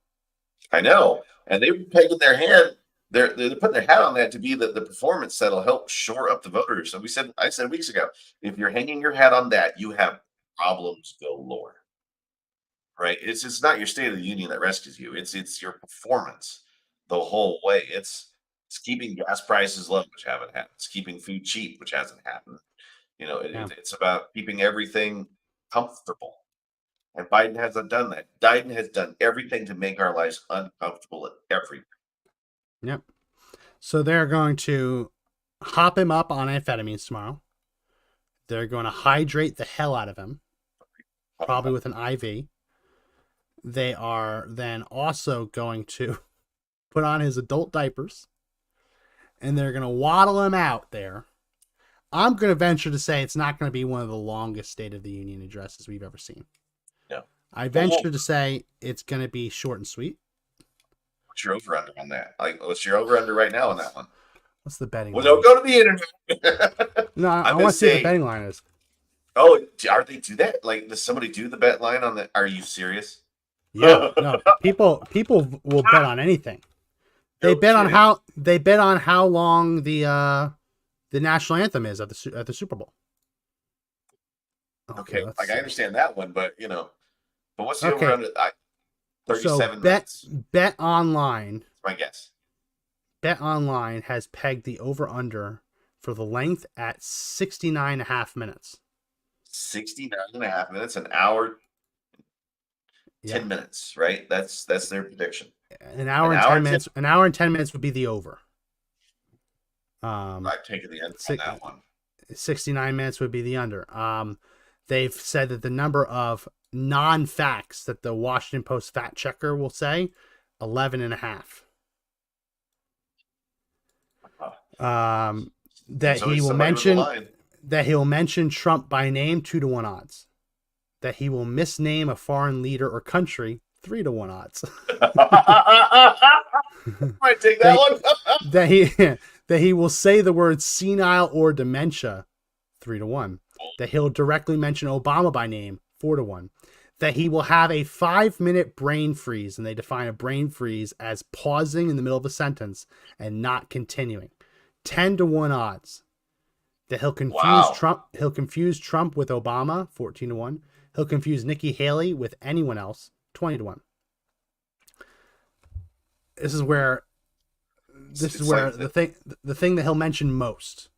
I know. And they were pegging their hand. They're putting their hat on that to be the performance that'll help shore up the voters. So I said weeks ago, if you're hanging your hat on that, you have problems galore. Right? It's not your State of the Union that rescues you. It's your performance the whole way. It's keeping gas prices low, which haven't happened. It's keeping food cheap, which hasn't happened. It's about keeping everything comfortable. And Biden hasn't done that. Biden has done everything to make our lives uncomfortable at everything. Yep. So they're going to hop him up on amphetamines tomorrow. They're going to hydrate the hell out of him, probably with an IV. They are then also going to put on his adult diapers, and they're going to waddle him out there. I'm going to venture to say it's not going to be one of the longest State of the Union addresses we've ever seen. No. I venture to say it's going to be short and sweet. What's your over under on that? What's your over under right now on that one? What's the betting Well, line? don't go to the internet. No, I want to see what the betting line is. Oh, are they do that? Like, does somebody do the bet line on that? Are you serious? Yeah, no. People will bet on anything. They bet on how long the national anthem is at the Super Bowl. Okay, I understand that one, but but what's the over under? 37 minutes. Bet Online. That's my guess. Bet Online has pegged the over under for the length at 69.5 minutes. 69.5 minutes, an hour, 10 minutes, right? That's their prediction. An hour and 10 minutes. An hour and 10 minutes would be the over. I've taken the under on that one. 69 minutes would be the under. They've said that the number of non-facts that the Washington Post fact checker will say, 11.5. That he will mention Trump by name, 2-1 odds. That he will misname a foreign leader or country, 3-1 odds. Might take that one. that he will say the word senile or dementia, 3-1. That he'll directly mention Obama by name, 4-1. That he will have a 5-minute brain freeze, and they define a brain freeze as pausing in the middle of a sentence and not continuing, 10-1 odds. That he'll confuse Trump. He'll confuse Trump with Obama, 14-1. He'll confuse Nikki Haley with anyone else, 20-1. This is where the thing that he'll mention most.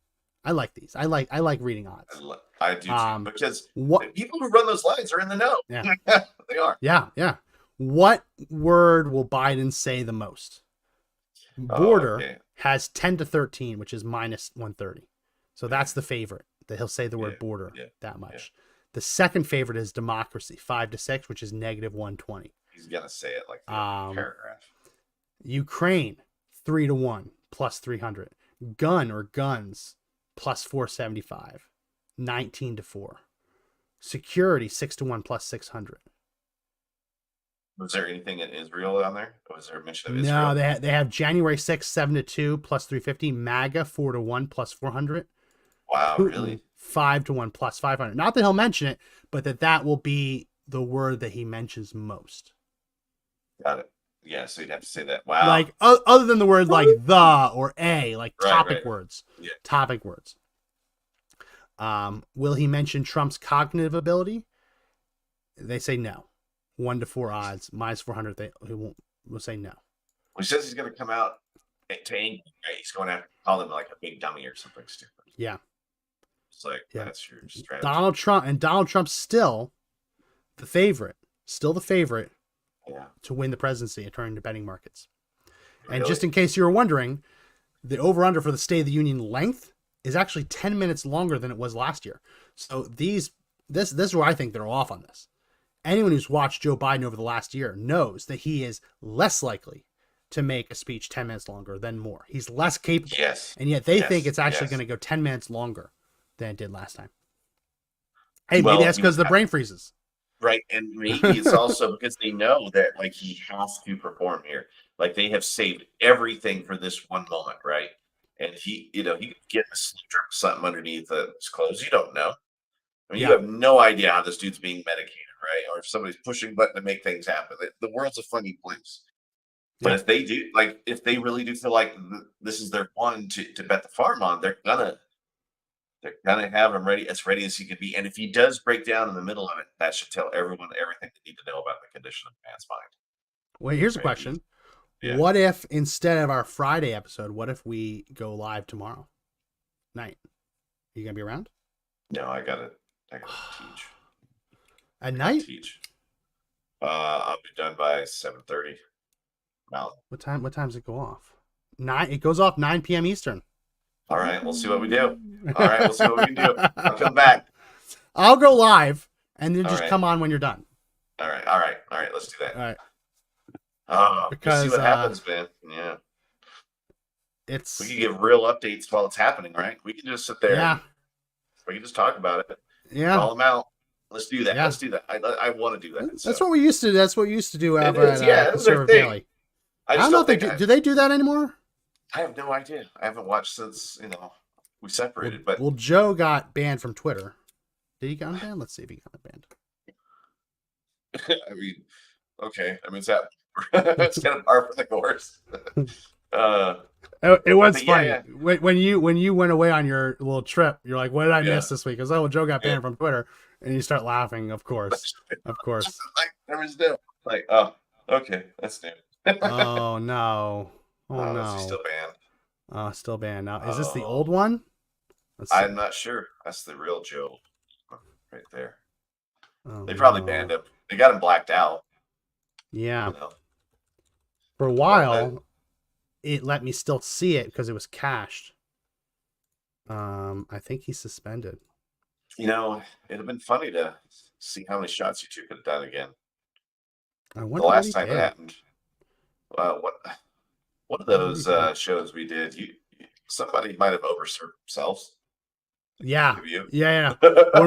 I like these. I like reading odds. I do too, because people who run those lines are in the know. Yeah, they are. Yeah. What word will Biden say the most? Border has 10-13, which is minus 130. So that's the favorite, that he'll say the word border that much. Yeah. The second favorite is democracy, 5-6, which is negative 120. He's gonna say it like a paragraph. Ukraine, 3-1, plus 300. Gun or guns, plus 475, 19-4. Security, 6-1, plus 600. Was there anything in Israel on there? Or was there a mention of Israel? No, they have January 6th, 7-2, plus 350. MAGA, 4-1, plus 400. Wow, Putin, really? 5-1, plus 500. Not that he'll mention it, but that will be the word that he mentions most. Got it. Yeah, so you'd have to say that. Wow. Like, other than the word like the or a, like topic words. Yeah. Topic words. Will he mention Trump's cognitive ability? They say no. 1-4 odds, minus 400. Will say no. Well, he says he's going to come out to anger. Right? He's going to call him like a big dummy or something stupid. Yeah. It's like, that's your strategy. Donald Trump's still the favorite. To win the presidency, according to betting markets. Really? And just in case you were wondering, the over-under for the State of the Union length is actually 10 minutes longer than it was last year. So this is where I think they're off on this. anyone who's watched Joe Biden over the last year knows that he is less likely to make a speech 10 minutes longer than more. He's less capable. Yes. And yet they Yes. think it's actually Yes. going to go 10 minutes longer than it did last time. Hey, Well, maybe that's because the brain freezes. Right. And maybe it's also because they know that like he has to perform here. Like they have saved everything for this one moment, right? And he could get a slip drip of something underneath his clothes. You don't know. I mean, Yeah. you have no idea how this dude's being medicated, right? Or if somebody's pushing a button to make things happen. The world's a funny place. But Yeah. if they do, like, if they really do feel like this is their one to bet the farm on, they're gonna have him as ready as he could be. And if he does break down in the middle of it, that should tell everyone everything they need to know about the condition of the man's mind. Well, here's a Right. question. Yeah. What if instead of our Friday episode, what if we go live tomorrow night? Are you going to be around? No, I gotta teach. At night? Teach. I'll be done by 7:30. Mountain. What time does it go off? 9. It goes off 9 p.m. Eastern. All right, we'll see what we do. All right, we'll see what we can do. I'll come back. I'll go live and then All just right. come on when you're done. All right. Let's do that. All right. We'll Because, see what happens, man. Yeah, It's we can give real updates while it's happening, right? We can just sit there. yeah, We can just talk about it. yeah. Call them out. Let's do that. Yeah. Let's do that. I want to do that. That's what we used to. That's what we used to do over is, at yeah, it was our Conservative thing. Daily. I I just don't know if they think do. Do they do that anymore? I have no idea. I haven't watched since we separated. But Well, Joe got banned from Twitter. Did he get unbanned? Let's see if he got unbanned. I mean, okay. I mean, it's kind of par for the course. It was But yeah, funny yeah. when you went away on your little trip. You're like, "What did I Yeah. miss this week?" Because Joe got banned from Twitter, and you start laughing. Of course, of course. Like there was no oh, okay, that's new. Oh no! Oh Is he no! still banned? Oh, still banned. Now, is this the Oh. old one? Let's see. I'm not sure. That's the real Joe, right there. Oh, They probably no. banned him. They got him blacked out. Yeah, You know? for a while, it let me still see it because it was cached. I think he's suspended. It'd have been funny to see how many shots you two could have done again. I The wonder what last he time it did. happened. One of What did those he do? shows we did, somebody might have overserved themselves. Yeah, Maybe you. yeah. Well,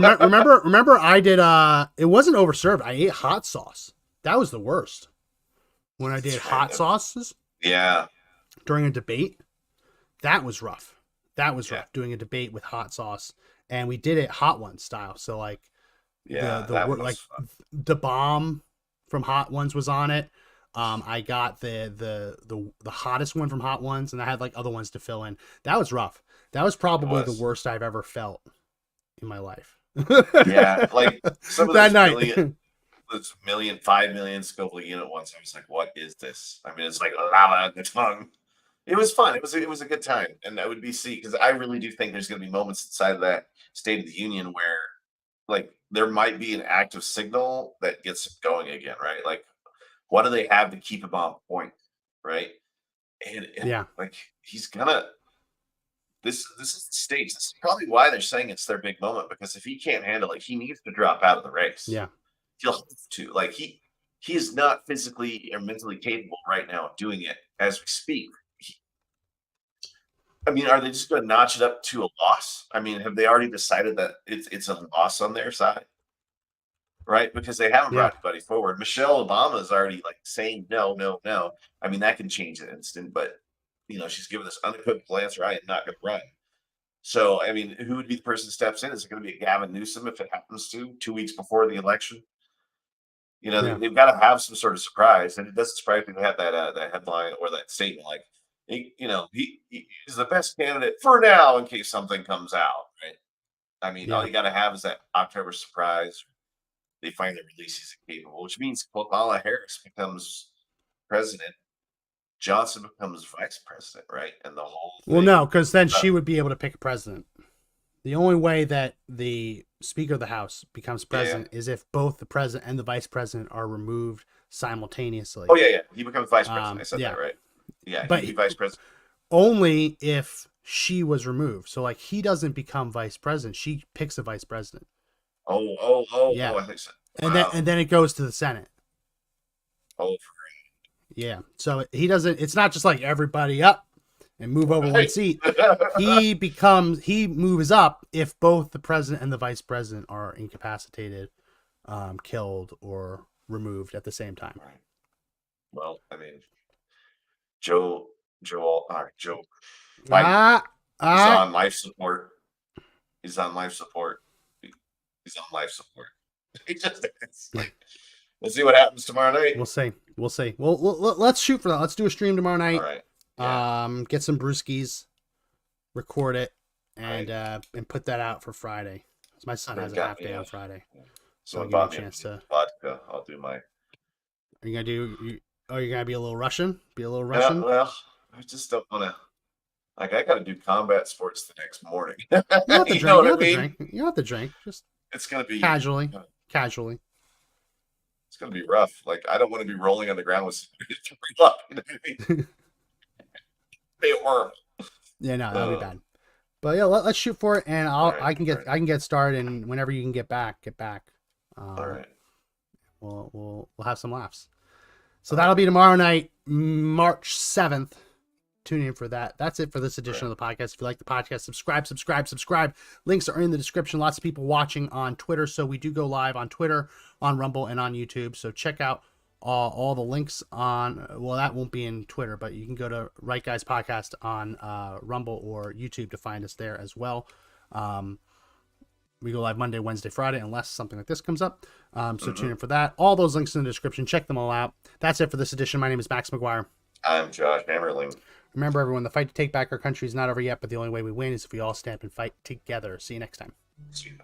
remember, I did. It wasn't overserved. I ate hot sauce. That was the worst. When I did That's right. hot sauces Yeah. during a debate, that was rough. That was Yeah. rough doing a debate with hot sauce, and we did it hot one style. So like, Yeah. the that word was like fun. the bomb from Hot Ones was on it. I got the hottest one from Hot Ones, and I had like other ones to fill in. That was rough. That was probably the was. worst I've ever felt in my life. Yeah, like some of That those night. those 5 million Scoville unit ones. I was like, what is this? I mean, it's like lava on the tongue. It was fun. It was a good time, and I would be because I really do think there's going to be moments inside of that State of the Union where, like, there might be an active signal that gets it going again, right? Like, what do they have to keep him on point, right? And Yeah. like he's gonna. This is the stakes. This is probably why they're saying it's their big moment, because if he can't handle it, he needs to drop out of the race. Yeah. He'll have to. Like he is not physically or mentally capable right now of doing it as we speak. I mean, are they just going to notch it up to a loss? I mean, have they already decided that it's a loss on their side? Right? Because they haven't brought anybody forward. Michelle Obama is already like saying no, no, no. I mean, that can change in an instant, but she's given this unequivocal answer: I am not going to run. So, I mean, who would be the person who steps in? Is it going to be Gavin Newsom if it happens to 2 weeks before the election? They've got to have some sort of surprise, and it doesn't surprise me to have that headline or that statement like, he's the best candidate for now in case something comes out, right? I mean, all you got to have is that October surprise. They finally release he's incapable, which means Kamala Harris becomes president. Johnson becomes vice president, right? And the whole thing. Well, no, because then she would be able to pick a president. The only way that the Speaker of the House becomes president is if both the president and the vice president are removed simultaneously. Oh, yeah. He becomes vice president. I said that right. Yeah, but he'd be vice president. Only if she was removed. So, like, he doesn't become vice president. She picks a vice president. Oh, Yeah. I think so. and Wow. then it goes to the Senate. Oh, Yeah. So he doesn't. It's not just like everybody up and move over one Right. seat. He moves up if both the president and the vice president are incapacitated, killed, or removed at the same time. Right. Well, I mean, Joe Biden, Ah, he's ah. on life support. He's on life support. He's on life support. He just is. We'll see what happens tomorrow night. We'll see. We'll see. Well, let's shoot for that. Let's do a stream tomorrow night. All right. Yeah. Get some brewskis, record it, and put that out for Friday. 'Cause my son has a half day on Friday. So I'll give you a chance to. Vodka. I'll do my. Are you gonna do? You're gonna be a little Russian. Be a little Yeah, Russian. well, I just don't want to. Like, I got to do combat sports the next morning. You don't have to You drink. know what You I don't have to mean? drink. You don't have to drink. Just It's gonna be casually. Casually. It's gonna be rough. Like, I don't want to be rolling on the ground with somebody to bring up. You know what I mean? Be horrible. Yeah, no, that'll be bad. But yeah, let's shoot for it, and I can get started, and whenever you can get back. All right. We'll have some laughs. So that'll be tomorrow night, March 7th. Tune in for that. That's it for this edition of the podcast. If you like the podcast, subscribe. Links are in the description. Lots of people watching on Twitter, so we do go live on Twitter, on Rumble, and on YouTube. So check out all the links on. Well, that won't be in Twitter, but you can go to Right Guys Podcast on Rumble or YouTube to find us there as well. We go live Monday, Wednesday, Friday, unless something like this comes up. So tune in for that. All those links in the description. Check them all out. That's it for this edition. My name is Max McGuire. I'm Josh Hammerling. Remember, everyone, the fight to take back our country is not over yet, but the only way we win is if we all stand and fight together. See you next time. See you.